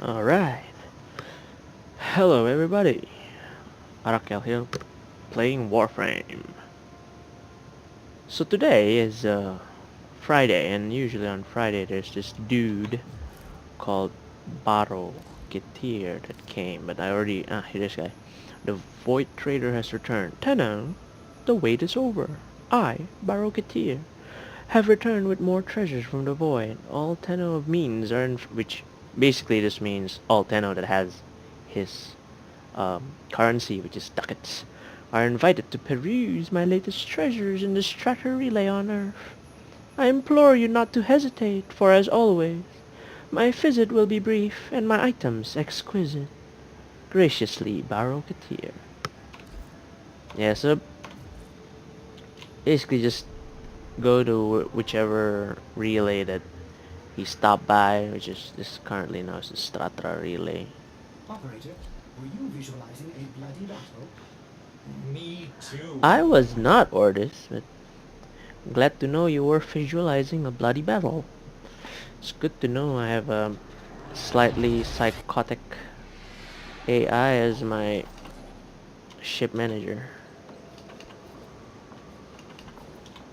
Alright. Hello everybody. Arakhel here playing Warframe. So today is Friday, and usually on Friday there's this dude called Baro Ki'Teer that came, but I already here this guy. The Void Trader has returned. Tenno, the wait is over. I, Baro Ki'Teer, have returned with more treasures from the void. All Tenno of means are which basically this means all Tenno that has his currency, which is ducats, are invited to peruse my latest treasures in the Strata Relay on Earth. I implore you not to hesitate, for as always, my visit will be brief and my items exquisite. Graciously, Baro Ki'Teer. Yeah, so basically just go to whichever relay that he stopped by, which is this currently now is the Strata Relay. Operator, were you visualizing a bloody battle? Me too. I was not Ordis, but glad to know you were visualizing a bloody battle. It's good to know I have a slightly psychotic AI as my ship manager.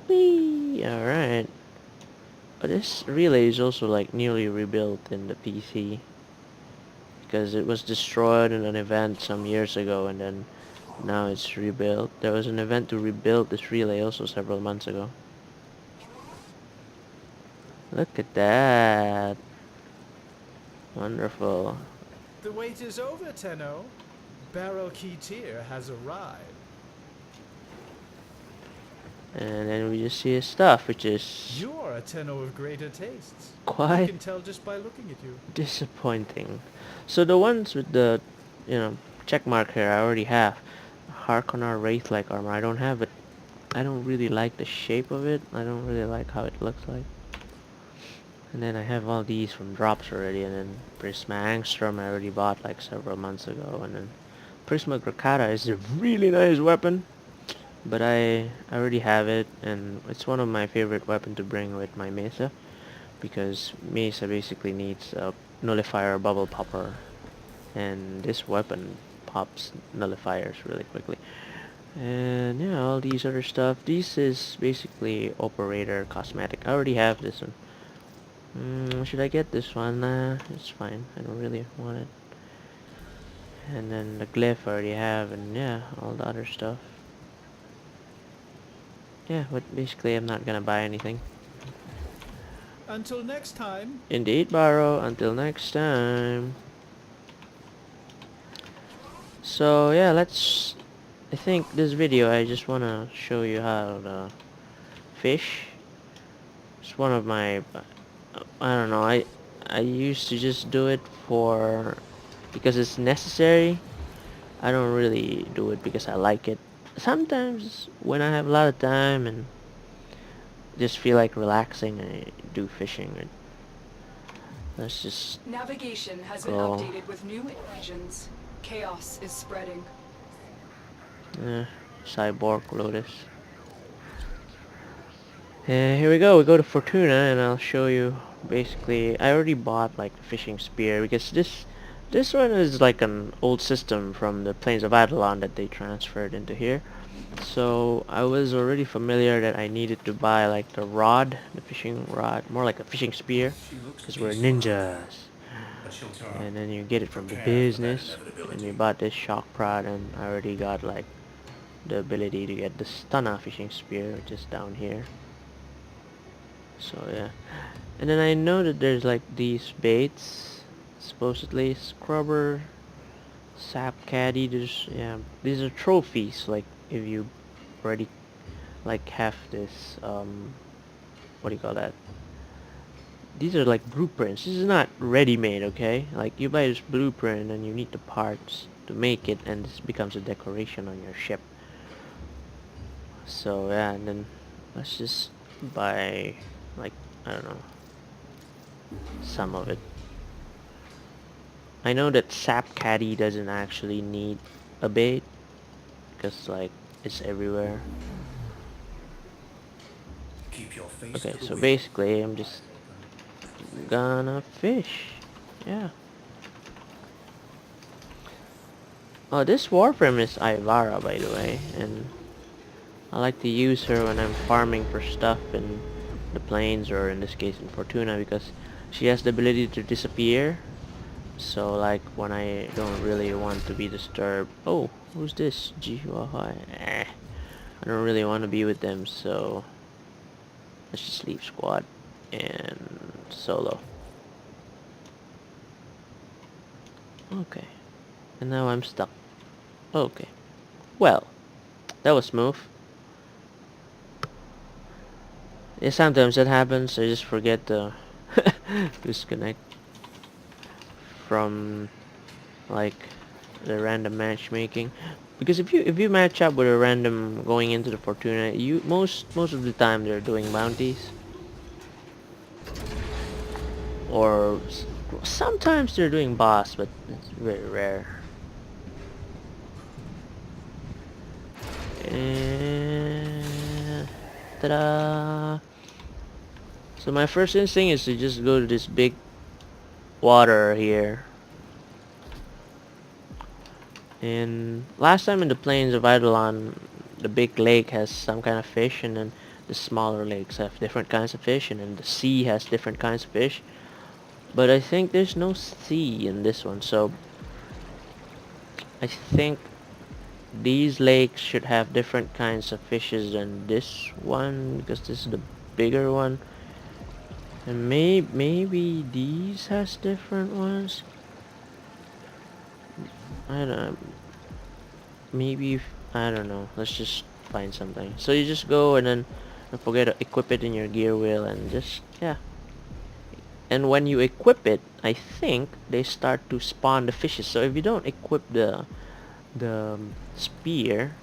Whee! Alright. But this relay is also like newly rebuilt in the PC. Because it was destroyed in an event some years ago and then now it's rebuilt. There was an event to rebuild this relay also several months ago. Look at that. Wonderful. The wait is over, Tenno. Baro Ki'Teer has arrived. And then we just see his stuff, which is You are a Tenno of greater tastes. I quite can tell just by looking at you. disappointing. So the ones with the, check mark here, I already have. Harkonnen Wraith-like armor, I don't have it. I don't really like the shape of it. I don't really like how it looks like. And then I have all these from drops already, and then Prisma Angstrom I already bought like several months ago, and then Prisma Grakata is a really nice weapon, but I already have it, and it's one of my favorite weapon to bring with my Mesa, because Mesa basically needs a nullifier bubble popper, and this weapon pops nullifiers really quickly. And yeah, all these other stuff. This is basically operator cosmetic. I already have this one. Should I get this one? It's fine. I don't really want it. And then the glyph I already have, and yeah, all the other stuff. Yeah, but basically I'm not gonna buy anything. Until next time. Indeed, Baro. Until next time. So yeah, I think this video I just wanna show you how to fish. It's one of my, I don't know, I used to just do it because it's necessary. I don't really do it because I like it. Sometimes when I have a lot of time and just feel like relaxing, I do fishing. Let's just Navigation has been go. updated with new regions. Chaos is spreading. Cyborg Lotus. Here we go. We go to Fortuna, and I'll show you. Basically, I already bought like the fishing spear because this one is like an old system from the Plains of Adelon that they transferred into here. So I was already familiar that I needed to buy like the rod, the fishing rod, more like a fishing spear, because we're ninjas. And then you get it from the business, and we bought this shock prod, and I already got like the ability to get the stunner fishing spear, which is down here. So yeah, and then I know that there's like these baits, supposedly scrubber, sap caddy. These are trophies. Like if you already like have this what do you call that? These are like blueprints. This is not ready-made, okay? Like you buy this blueprint and you need the parts to make it, and this becomes a decoration on your ship. So yeah, and then let's just buy like, I don't know, some of it. I know that sap caddy doesn't actually need a bait because like it's everywhere. Keep your face Okay, to the so wind. basically I'm just gonna fish. Yeah. Oh, this Warframe is Ivara, by the way, and I like to use her when I'm farming for stuff in the plains, or in this case in Fortuna, because she has the ability to disappear. So like when I don't really want to be disturbed. Oh, who's this? Jihuahua. I don't really want to be with them, so let's just leave squad and solo. Okay. And now I'm stuck. Okay. Well, that was smooth. Yeah, sometimes that happens. I just forget to disconnect from like the random matchmaking, because if you match up with a random going into the Fortuna, you most of the time they're doing bounties, or sometimes they're doing boss, but it's very rare. And ta-da! So my first instinct is to just go to this big water here. And last time in the plains of Eidolon, the big lake has some kind of fish, and then the smaller lakes have different kinds of fish, and then the sea has different kinds of fish. But I think there's no sea in this one, so I think these lakes should have different kinds of fishes than this one, because this is the bigger one. And maybe these has different ones. I don't know. Maybe I don't know. Let's just find something. So you just go, and then don't forget to equip it in your gear wheel, and just yeah. And when you equip it, I think they start to spawn the fishes. So if you don't equip the spear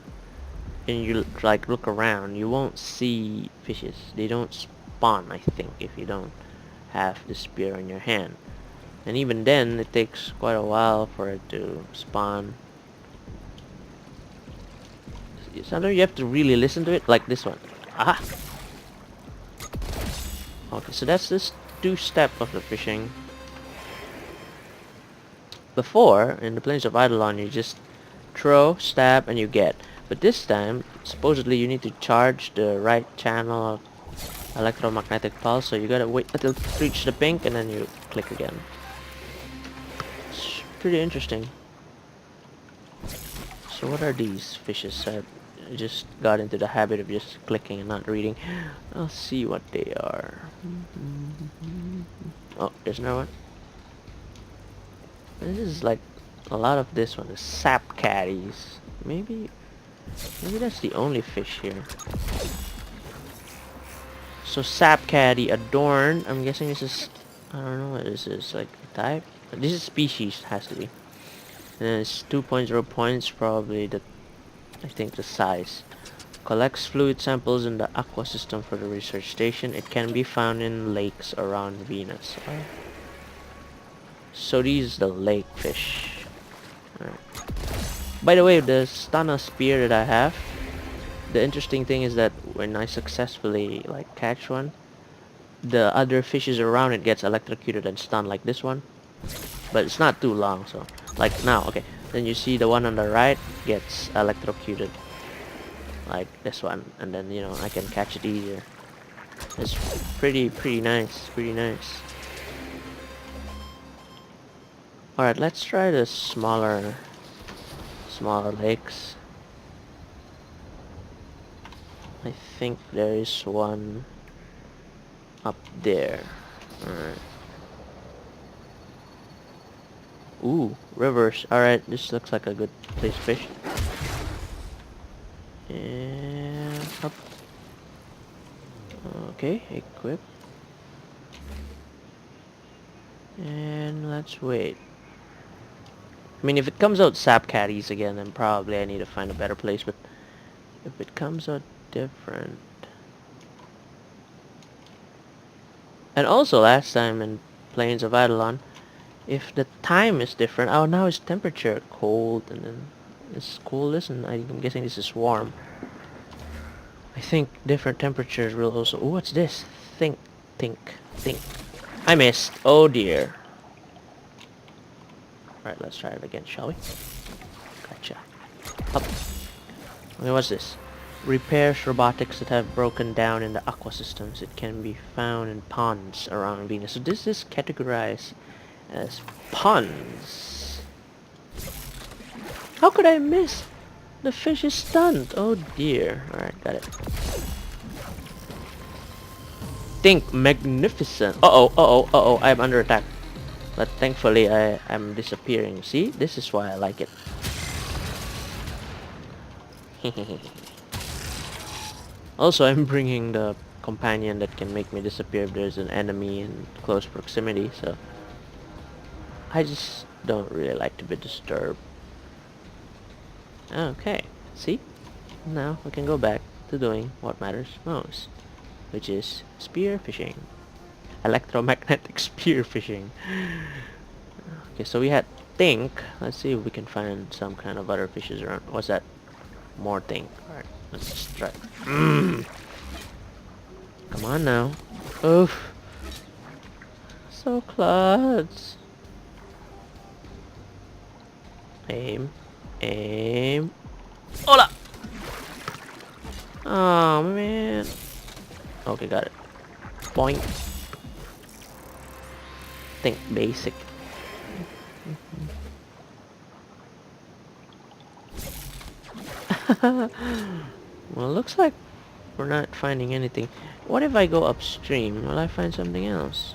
and you like look around, you won't see fishes. They don't spawn, I think, if you don't have the spear in your hand. And even then, it takes quite a while for it to spawn. Sometimes you have to really listen to it, like this one. Aha! Okay, so that's this two-step of the fishing. Before, in the Plains of Eidolon, you just throw, stab, and you get. But this time, supposedly you need to charge the right channel of electromagnetic pulse, so you gotta wait until it reaches the pink, and then you click again. It's pretty interesting. So what are these fishes? I just got into the habit of just clicking and not reading. I'll see what they are. Oh, there's another one. This is like a lot of this one. The sap caddies. Maybe that's the only fish here. So sap caddy adorned. I'm guessing this is, I don't know what this is, like a type. This is species, has to be. And it's 2.0 points, probably the, I think the size. Collects fluid samples in the aqua system for the research station. It can be found in lakes around Venus. So these are the lake fish. Alright. By the way, the stunner spear that I have, the interesting thing is that when I successfully like catch one, the other fishes around it gets electrocuted and stunned, like this one. But it's not too long, so like now, okay. Then you see the one on the right gets electrocuted, like this one, and then you know I can catch it easier. It's pretty nice, pretty nice. All right, let's try the smaller lakes. I think there is one up there. All right. Ooh, rivers. Alright, this looks like a good place to fish. And up. Okay, equip. And let's wait. I mean, if it comes out sap caddies again, then probably I need to find a better place, but if it comes out different. And also last time in Plains of Eidolon, if the time is different, oh now it's temperature cold, and then it's coldest, and I'm guessing this is warm. I think different temperatures will also. Oh, what's this? Think. I missed. Oh dear. Alright, let's try it again, shall we? Gotcha. Up. Okay, what's this? Repairs robotics that have broken down in the aqua systems. It can be found in ponds around Venus. So this is categorized as ponds. How could I miss? The fish is stunned. Oh dear. Alright, got it. Think magnificent. Uh-oh, I'm under attack. But thankfully I'm disappearing. See? This is why I like it. Also, I'm bringing the companion that can make me disappear if there's an enemy in close proximity, so I just don't really like to be disturbed. Okay, see? Now we can go back to doing what matters most, which is spear fishing. Electromagnetic spear fishing. Okay, so we had think. Let's see if we can find some kind of other fishes around. What's that? More think. Alright, let's just try. Come on now. Oof. So close. Aim. Aim. Hola! Oh man. Okay, got it. Boink. Think basic. Well, looks like we're not finding anything. What if I go upstream? Will I find something else?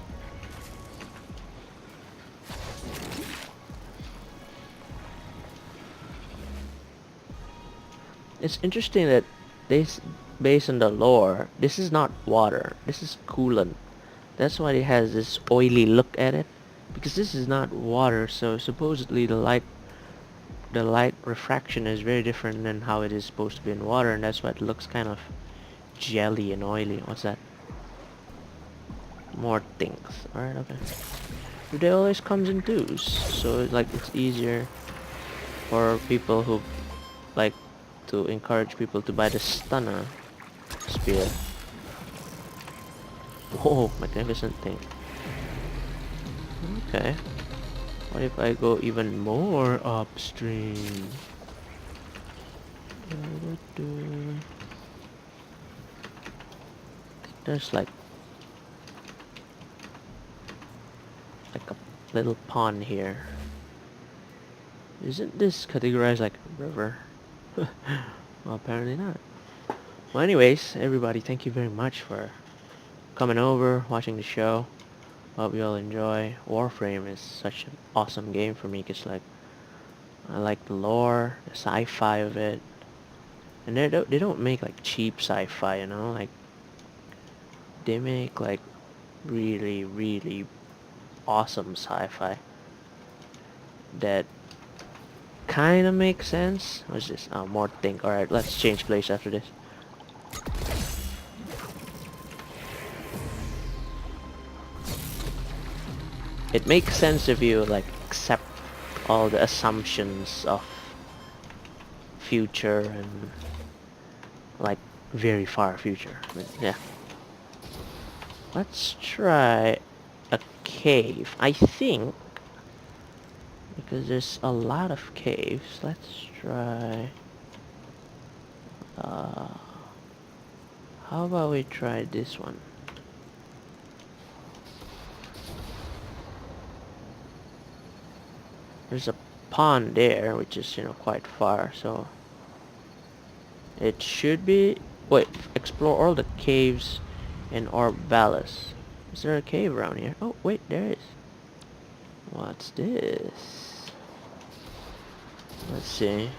It's interesting that this, based on the lore, this is not water. This is coolant. That's why it has this oily look at it. Because this is not water, so supposedly the light refraction is very different than how it is supposed to be in water, and that's why it looks kind of jelly and oily. What's that? More things. Alright, okay. They always comes in twos, so it's easier for people who like to encourage people to buy the stunner spear. Whoa, magnificent thing. Okay. What if I go even more upstream? There's like a little pond here. Isn't this categorized like a river? Well, apparently not. Well, anyways, everybody, thank you very much for coming over, watching the show. Hope you all enjoy. Warframe is such an awesome game for me because I like the lore, the sci-fi of it, and they don't make like cheap sci-fi, you know, like they make like really really awesome sci-fi that kind of makes sense. What's this? Oh, more think. All right, let's change place after this. It makes sense if you like accept all the assumptions of future and like very far future. But yeah, let's try a cave. I think because there's a lot of caves. Let's try. How about we try this one? There's a pond there, which is, you know, quite far, so it should be... Wait, explore all the caves in Orb Vallis. Is there a cave around here? Oh, wait, there is. What's this? Let's see.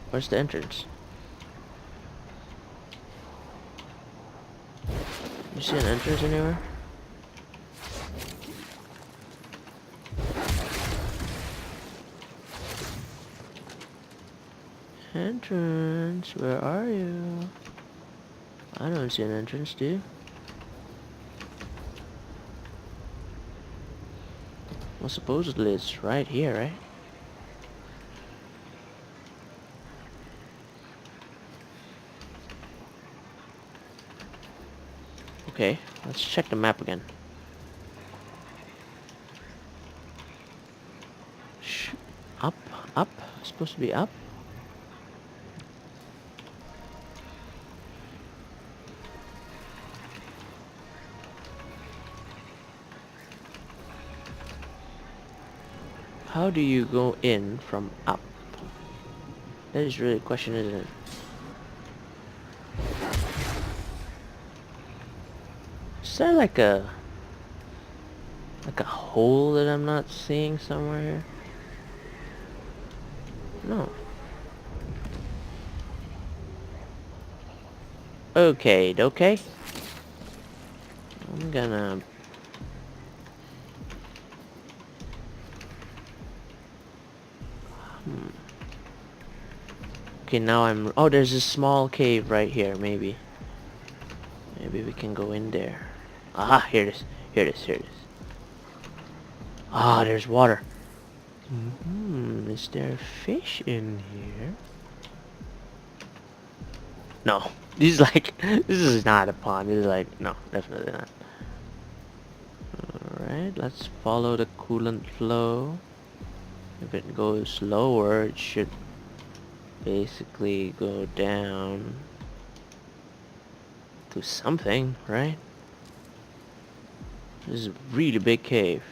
Where's the entrance? You see an entrance anywhere? Entrance, where are you? I don't see an entrance, do you? Well, supposedly it's right here, right? Okay, let's check the map again. Up, up. Supposed to be up. How do you go in from up? That is really a question, isn't it? Is there like a hole that I'm not seeing somewhere here? No. Okay, okay. I'm gonna... Okay, now I'm... Oh, there's a small cave right here, maybe. Maybe we can go in there. Aha, here it is. Here it is, here it is. Ah, there's water. Is there a fish in here? No. This is like... This is not a pond. This is like... No, definitely not. Alright, let's follow the coolant flow. If it goes lower, it should basically go down to something, right? This is a really big cave.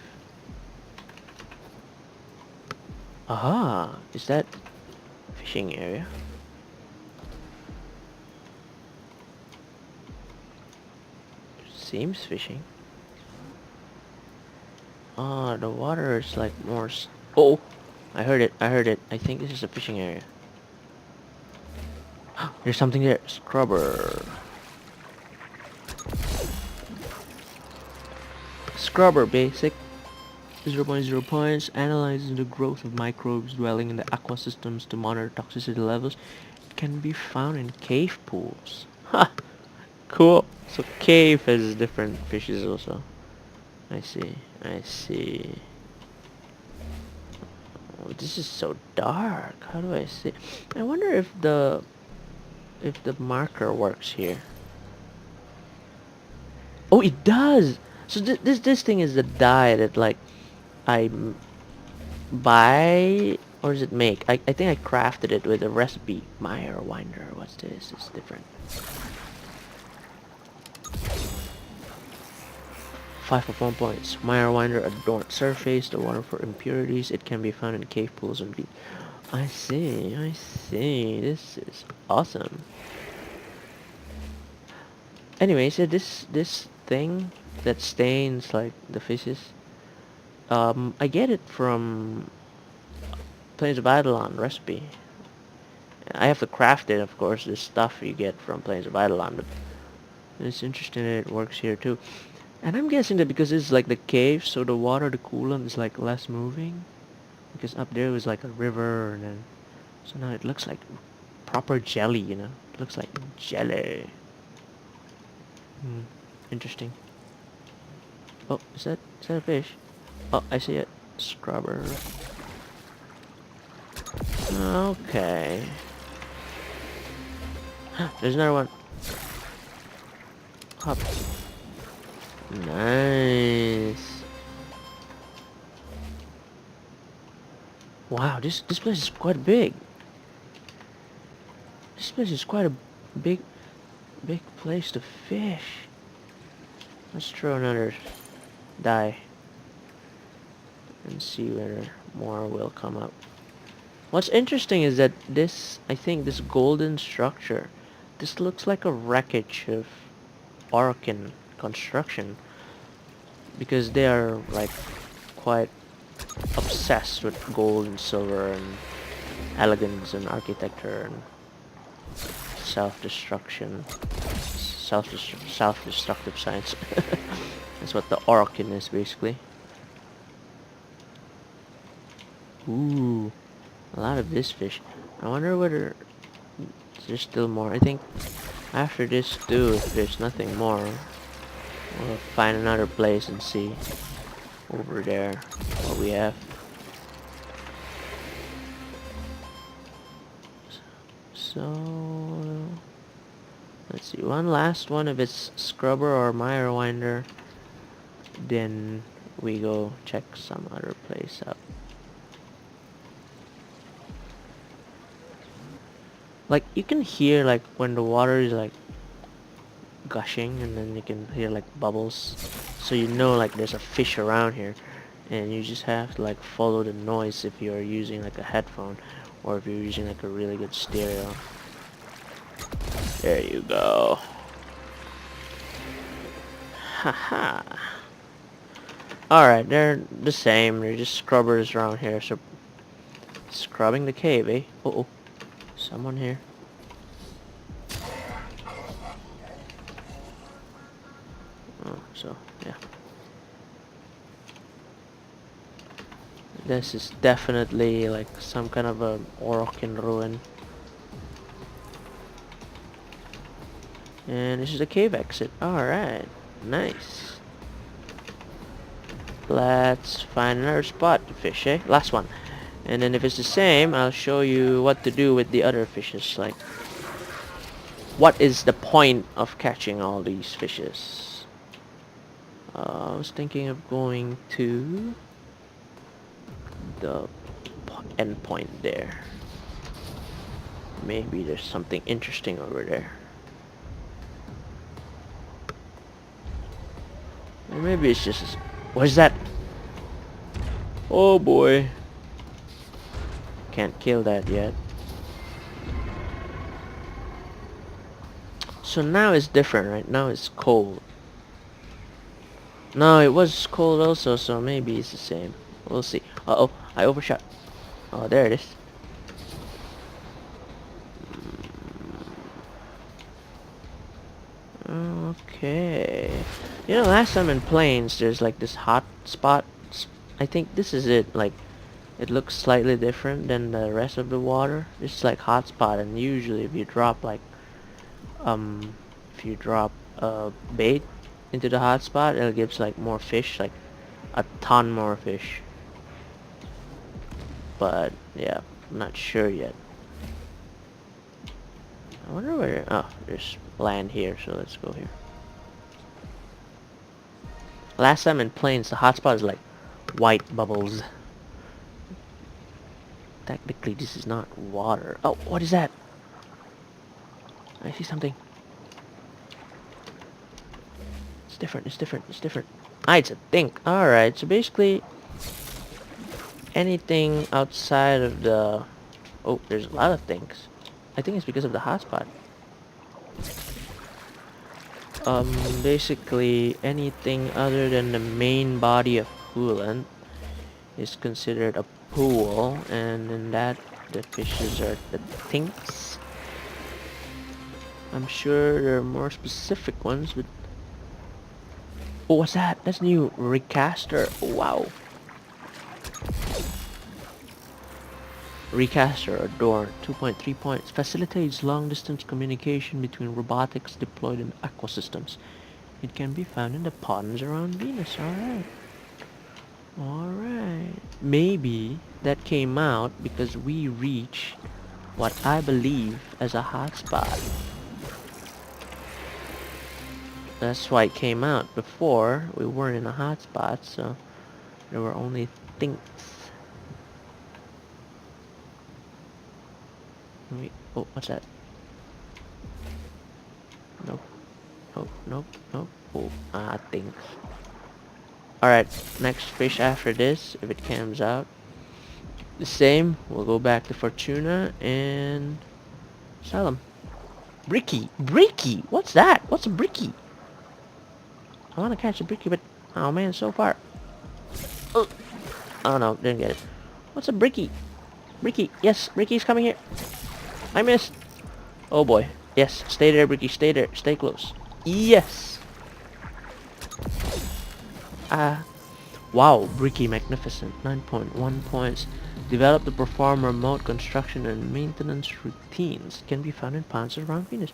Aha! Is that fishing area? Seems fishing. Ah, the water is like more... Oh! I heard it, I heard it. I think this is a fishing area. There's something there. Scrubber. Scrubber basic. 0.0 points. Analyzes the growth of microbes dwelling in the aqua systems to monitor toxicity levels. It can be found in cave pools. Ha! Cool. So cave has different fishes also. I see. I see. Oh, this is so dark. How do I see? I wonder if the marker works here. Oh, it does. So this thing is the dye that like I buy, or does it make? I think I crafted it with a recipe. Meyer Winder. What's this? It's different. 5 of 1 points. Meyer Winder adorned surface. The water for impurities. It can be found in cave pools and beach. I see. I see. This is awesome. Anyways, yeah, this thing that stains like the fishes, I get it from Plains of Eidolon recipe. I have to craft it, of course, this stuff you get from Plains of Eidolon, but it's interesting that it works here too. And I'm guessing that because it's like the cave, so the water, the coolant is like less moving. Because up there was like a river, and then so now it looks like proper jelly, you know. It looks like jelly. Interesting. Oh, is that a fish? Oh, I see it. Scrubber. Okay. There's another one. Hop. Nice. Wow, this place is quite big. This place is quite a big place to fish. Let's throw another die and see whether more will come up. What's interesting is that this, I think this golden structure, this looks like a wreckage of Orokin construction, because they are like quite obsessed with gold and silver and elegance and architecture and self-destruction, self-destructive science. That's what the Orokin is basically. Ooh, a lot of this fish. I wonder whether there's still more. I think after this too, if there's nothing more, we'll find another place and see over there what we have. So let's see, one last one. If it's Scrubber or Meyer Winder, then we go check some other place out. Like you can hear like when the water is like gushing, and then you can hear like bubbles, so you know like there's a fish around here, and you just have to like follow the noise if you're using like a headphone, or if you're using like a really good stereo. There you go. Haha. Alright, they're the same, they're just scrubbers around here, so scrubbing the cave, eh? Uh-oh, someone here. Oh, so, yeah. This is definitely like some kind of a Orokin ruin. And this is a cave exit. Alright, nice. Let's find another spot to fish, eh? Last one. And then if it's the same, I'll show you what to do with the other fishes. Like, what is the point of catching all these fishes? I was thinking of going to the end point there. Maybe there's something interesting over there. Or maybe it's just... What is that? Oh boy. Can't kill that yet. So now it's different, right? Now it's cold. No, it was cold also, so maybe it's the same. We'll see. Uh-oh, I overshot. Oh, there it is. Okay. You know, last time in Plains, there's like this hot spot. I think this is it. Like, it looks slightly different than the rest of the water. It's like hot spot, and usually if you drop like, if you drop bait into the hot spot, it gives like more fish, like a ton more fish. But yeah, I'm not sure yet. I wonder where... Oh, there's land here, so let's go here. Last time in Plains, the hotspot is like white bubbles. Technically, this is not water. Oh, what is that? I see something. It's different, it's different, it's different. Ah, it's a thing. Alright, so basically, anything outside of the... Oh, there's a lot of things. I think it's because of the hotspot. Basically, anything other than the main body of coolant is considered a pool, and in that, the fishes are the tinks. I'm sure there are more specific ones, but... Oh, what's that? That's new. Recaster. Oh, wow. Recaster, Adorn, 2.3 points. Facilitates long-distance communication between robotics deployed in aquasystems. It can be found in the ponds around Venus. Alright. Alright. Maybe that came out because we reached what I believe as a hotspot. That's why it came out. Before, we weren't in a hotspot, so there were only things. Wait, oh, what's that? Nope. Nope, nope, nope. Oh, things. Alright, next fish after this, if it comes out. The same, we'll go back to Fortuna and sell them. Bricky! Bricky! What's that? What's a bricky? I want to catch a bricky, but oh man, so far. Oh no, didn't get it. What's a bricky? Bricky, yes, bricky's coming here. I missed. Oh boy. Yes, stay there, bricky, stay there, stay close. Yes. Wow, bricky magnificent. 9.1 points. Develop to perform remote construction and maintenance routines. Can be found in ponds around Venus.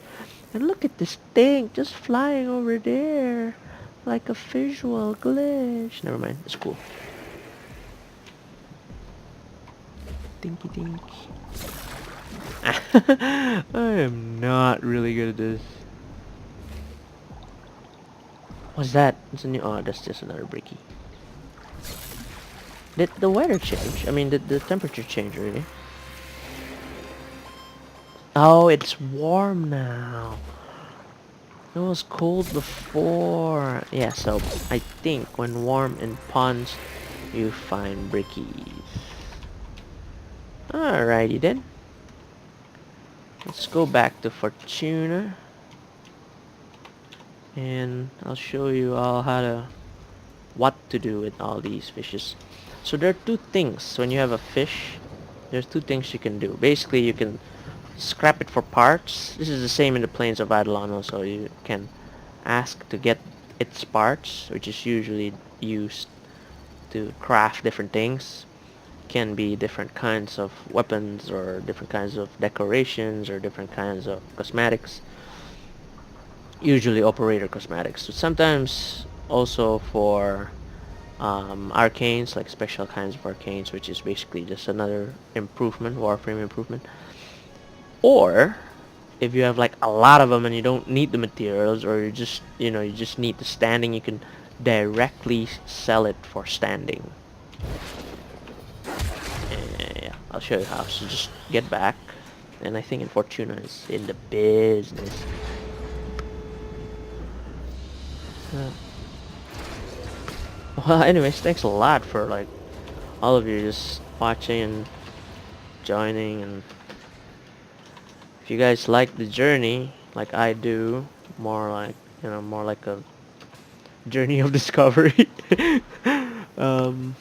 And look at this thing just flying over there. Like a visual glitch. Never mind, it's cool. Dinky dink. I am not really good at this. What's that? It's a new... Oh, that's just another bricky. Did the weather change? I mean, did the temperature change really? Oh, it's warm now. It was cold before. Yeah, so I think when warm in ponds, you find brickies. Alrighty then. Let's go back to Fortuna. And I'll show you all what to do with all these fishes. So there are two things when you have a fish. There's two things you can do. Basically, you can scrap it for parts. This is the same in the plains of Eidolon also. You can ask to get its parts, which is usually used to craft different things. Can be different kinds of weapons or different kinds of decorations or different kinds of cosmetics. Usually operator cosmetics. So sometimes also for arcanes, like special kinds of arcanes, which is basically just another improvement, Warframe improvement. Or if you have like a lot of them and you don't need the materials, or you just you just need the standing, you can directly sell it for standing. Yeah, I'll show you how. So just get back, and I think in Fortuna is in the business. Well, anyways, thanks a lot for like all of you just watching and joining, and if you guys like the journey like I do, more like more like a journey of discovery, um,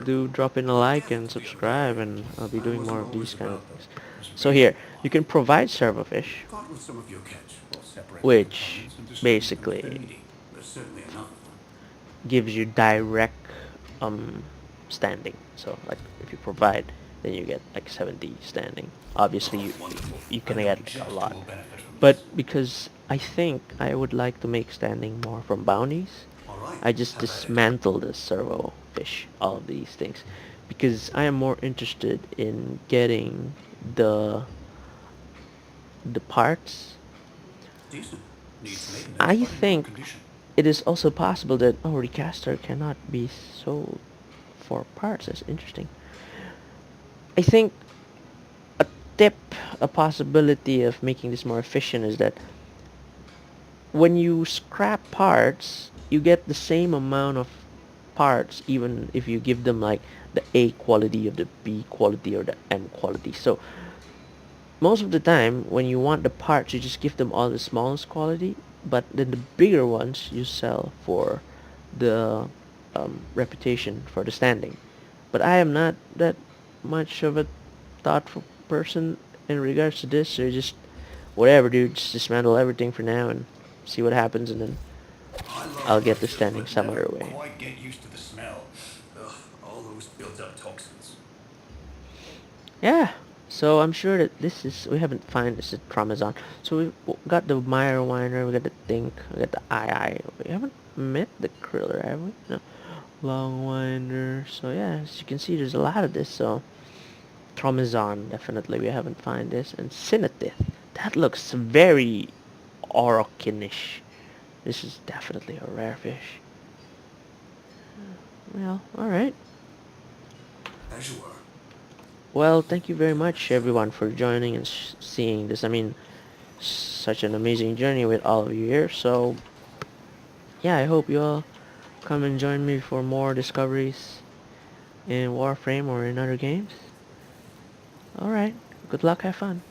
do drop in a like and subscribe, and I'll be doing more of these kind of things. So here, you can provide servofish, Start with some of your catch. We'll separate the which components and distribute them if they're basically needy. There's certainly enough of them. gives you direct standing. So like if you provide, then you get like 70 standing. Obviously Wonderful. you I can know get just a who lot, will benefit from but this. because I think I would like to make standing more from bounties, All right. I just Have at it. dismantle the servo fish, all of these things, because I am more interested in getting the parts. Decent. Needs maintenance, I but in good think condition. it is also possible that recaster cannot be sold for parts. That's interesting. I think a tip, a possibility of making this more efficient is that when you scrap parts, you get the same amount of parts even if you give them like the A quality or the B quality or the M quality. So most of the time when you want the parts, you just give them all the smallest quality, but then the bigger ones you sell for the reputation, for the standing. But I am not that much of a thoughtful person in regards to this, so just whatever, dude, just dismantle everything for now and see what happens, and then I love I'll the get the fishes, standing but some never other way. quite get used to the smell. Ugh, all those built-up toxins. Yeah, so I'm sure that this is, we haven't found this at Tromazon. So we got the Mire Winer, we got the Think, we got the I. We haven't met the Kriller, have we? No. Long Winder. So yeah, as you can see, there's a lot of this. So Tromazon, definitely we haven't found this. And Cinetith, that looks very Orokinish. This is definitely a rare fish. Well, alright. As you were. Well, thank you very much everyone for joining and seeing this. I mean, such an amazing journey with all of you here. So yeah, I hope you all come and join me for more discoveries in Warframe or in other games. Alright, good luck, have fun.